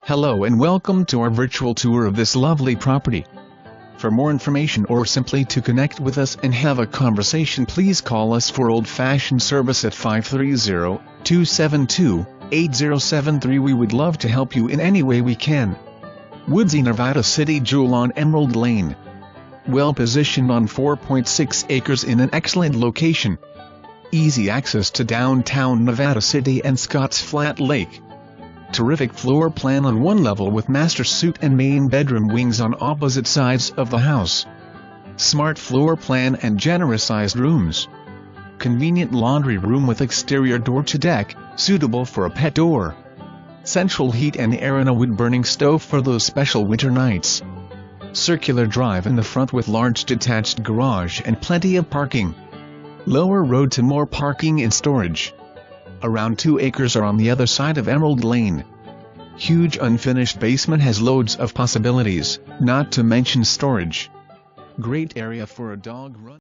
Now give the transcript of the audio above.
Hello and welcome to our virtual tour of this lovely property. For more information or simply to connect with us and have a conversation, please call us for old-fashioned service at 530-272-8073. We would love to help you in any way we can. Woodsy Nevada City Jewel on Emerald Lane. Well positioned on 4.6 acres in an excellent location. Easy access to downtown Nevada City and Scotts Flat Lake. Terrific floor plan on one level with master suite and main bedroom wings on opposite sides of the house. Smart floor plan and generous sized rooms. Convenient laundry room with exterior door to deck, suitable for a pet door. Central heat and air and a wood-burning stove for those special winter nights. Circular drive in the front with large detached garage and plenty of parking. Lower road to more parking and storage. Around 2 acres are on the other side of Emerald Lane. Huge unfinished basement has loads of possibilities, not to mention storage. Great area for a dog run.